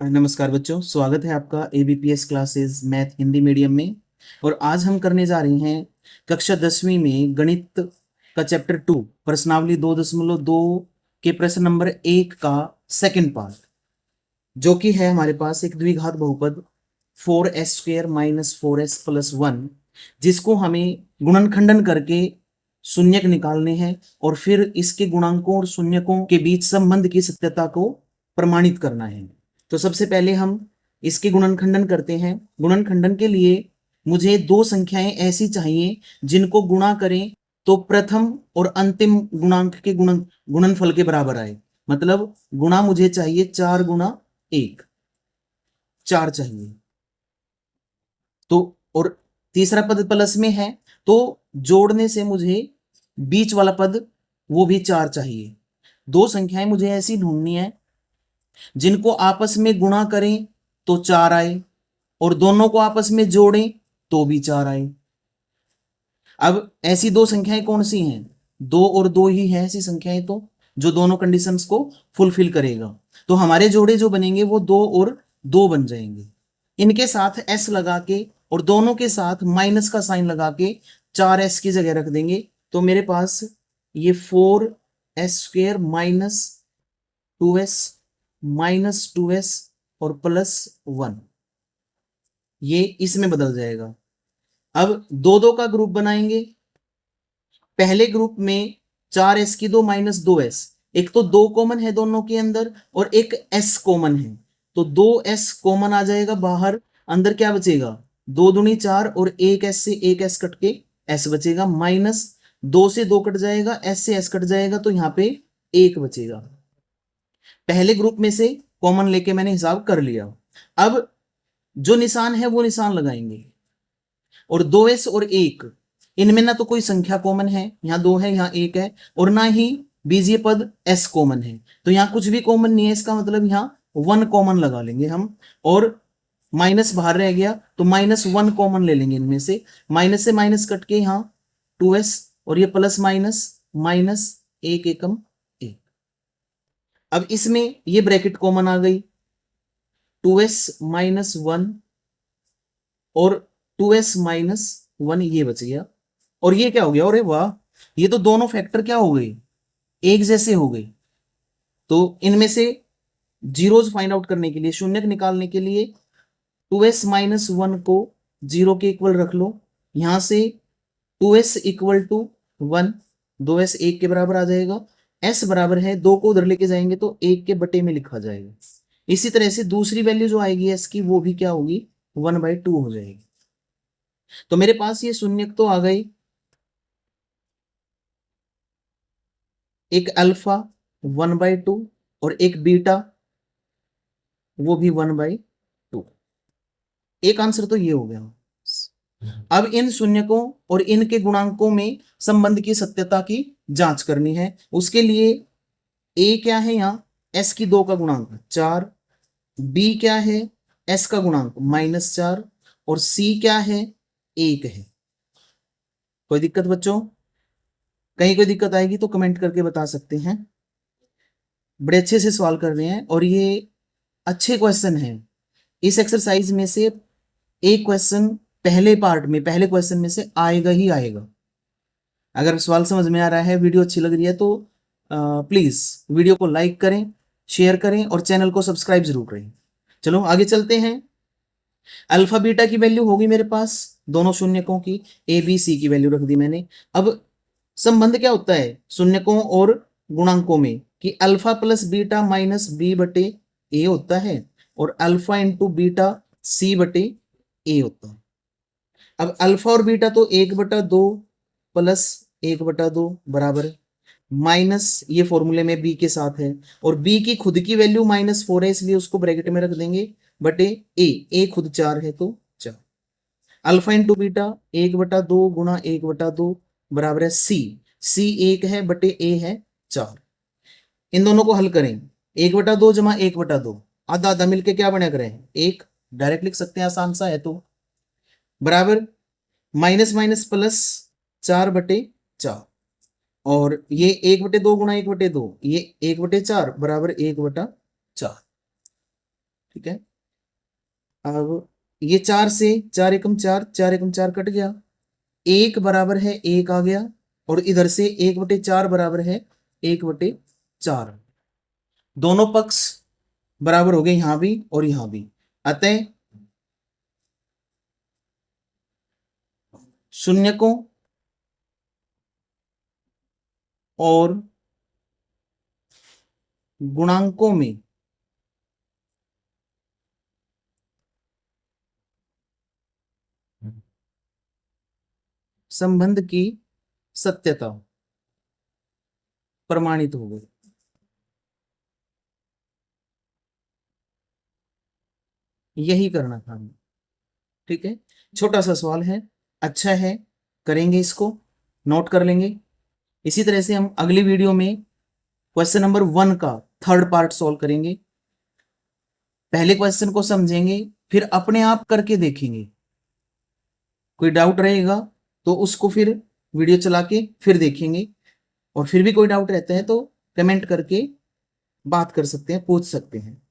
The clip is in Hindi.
नमस्कार बच्चों, स्वागत है आपका ABPS classes math Hindi medium में। और आज हम करने जा रहे हैं कक्षा 10वीं में गणित का चैप्टर 2 प्रश्नावली 2.2 के प्रश्न नंबर 1 का सेकंड पार्ट, जो कि है हमारे पास एक द्विघात बहुपद 4s² - 4s + 1, जिसको हमें गुणनखंडन करके शून्यक निकालने हैं और फिर इसके गुणांकों और शून्यकों के बीच संबंध की सत्यता को प्रमाणित करना है। तो सबसे पहले हम इसके गुणनखंडन करते हैं। गुणनखंडन के लिए मुझे दो संख्याएं ऐसी चाहिए जिनको गुणा करें तो प्रथम और अंतिम गुणांक के गुणनफल के बराबर आए। मतलब गुणा मुझे चाहिए 4 × 1, 4 चाहिए। तो और तीसरा पद प्लस में है, तो जोड़ने से मुझे बीच वाला पद वो भी 4 चाहिए। दो संख्याएं मुझे ऐसी ढूंढनी है जिनको आपस में गुणा करें तो 4 आए और दोनों को आपस में जोड़ें तो भी 4 आए। अब ऐसी दो संख्याएं कौन सी हैं? 2 और 2 ही है ऐसी संख्याएं तो जो दोनों कंडीशंस को फुलफिल करेगा। तो हमारे जोड़े जो बनेंगे वो 2 और 2 बन जाएंगे। इनके साथ s लगा के और दोनों के साथ माइनस का साइन लगा के 4s की जगह रख देंगे। तो मेरे पास ये 4s² - 2s - 2s और +1 ये इसमें बदल जाएगा। अब दो दो का ग्रुप बनाएंगे। पहले ग्रुप में 4s की 2 - 2s, एक तो 2 कॉमन है दोनों के अंदर और एक s कॉमन है, तो 2s कॉमन आ जाएगा बाहर। अंदर क्या बचेगा? 2 दूनी 4 और एक s से एक s कट के s बचेगा, माइनस 2 से 2 कट जाएगा, s से s कट जाएगा, तो यहाँ पे 1 बचेगा। पहले ग्रुप में से कॉमन लेके मैंने हिसाब कर लिया। अब जो निशान है वो निशान लगाएंगे और 2s और 1, इनमें ना तो कोई संख्या कॉमन है, यहाँ 2 है यहाँ 1 है, और ना ही बीजीय पद s कॉमन है, तो यहाँ कुछ भी कॉमन नहीं है। इसका मतलब यहाँ 1 कॉमन लगा लेंगे हम, और माइनस बाहर रह गया तो -1 कॉमन ले लेंगे इनमें से। माइनस से माइनस कट के यहाँ 2s और ये प्लस माइनस माइनस 1 एकम 1। अब इसमें ये ब्रैकेट कॉमन आ गई, 2s - 1 और 2s - 1 ये बच गया। और ये क्या हो गया? अरे वाह, ये तो दोनों फैक्टर क्या हो गए? एक जैसे हो गए। तो इनमें से जीरोज फाइंड आउट करने के लिए, शून्यक निकालने के लिए 2s - 1 को 0 के इक्वल रख लो। यहां से 2s = 1, 2s 1 के बराबर आ जाएगा। s बराबर है 2 को उधर लेके जाएंगे तो 1 के बटे में लिखा जाएगा। इसी तरह से दूसरी वैल्यू जो आएगी s की, वो भी क्या होगी? 1/2 हो जाएगी। तो मेरे पास ये शून्यक तो आ गई, एक अल्फा 1/2 और एक बीटा वो भी 1/2। एक आंसर तो ये हो गया। अब इन शून्यकों और इनके गुणांकों में संबंध की सत्यता की जांच करनी है। उसके लिए a क्या है? यहाँ s की 2 का गुणांक 4, b क्या है? s का गुणांक -4, और c क्या है? 1 है। कोई दिक्कत बच्चों? कहीं कोई दिक्कत आएगी तो कमेंट करके बता सकते हैं। बड़े अच्छे से सवाल कर रहे हैं और ये अच्छे क्वेश्चन हैं। इस एक्सरसाइज में से एक क्वेश्चन पहले पार्ट में, पहले क्वेश्चन में से आएगा ही आएगा। अगर सवाल समझ में आ रहा है, वीडियो अच्छी लग रही है तो प्लीज वीडियो को लाइक करें, शेयर करें और चैनल को सब्सक्राइब जरूर करें। चलो आगे चलते हैं। अल्फा बीटा की वैल्यू होगी मेरे पास, दोनों शून्यकों की ए बी सी की वैल्यू रख दी मैंने। अब संबंध क्या होता है शून्यकों और गुणांकों में कि alpha plus beta minus B बटे ए होता है, और अल्फा इंटू बीटा सी बटे ए होता है। अब अल्फा और बीटा तो 1/2 प्लस 1/2 बराबर है, माइनस ये फॉर्मूले में बी के साथ है, और बी की खुद की वैल्यू -4 है, इसलिए उसको ब्रैकेट में रख देंगे, बटे ए खुद 4 है तो 4। अल्फा इंटू बीटा 1/2 गुणा 1/2 बराबर है सी 1 है बटे ए है 4। इन दोनों को हल करें, 1/2 जमा 1/2, आधा आधा मिलके क्या बना करें? 1। डायरेक्ट लिख सकते हैं, आसान सा है तो, बराबर माइनस माइनस प्लस 4/4, और ये 1/2 गुणा 1/2, ये 1/4 बराबर 1/4। ठीक है। अब ये 4 से 4 एकम 4, 4 एकम 4 कट गया, 1 बराबर है 1 आ गया, और इधर से 1/4 बराबर है 1/4। दोनों पक्ष बराबर हो गए यहां भी और यहां भी, अतः शून्यकों और गुणांकों में संबंध की सत्यता प्रमाणित हो गई। यही करना था हमें, ठीक है। छोटा सा सवाल है, अच्छा है, करेंगे, इसको नोट कर लेंगे। इसी तरह से हम अगली वीडियो में क्वेश्चन नंबर 1 का थर्ड पार्ट सॉल्व करेंगे। पहले क्वेश्चन को समझेंगे, फिर अपने आप करके देखेंगे। कोई डाउट रहेगा तो उसको फिर वीडियो चला के फिर देखेंगे, और फिर भी कोई डाउट रहता है तो कमेंट करके बात कर सकते हैं, पूछ सकते हैं।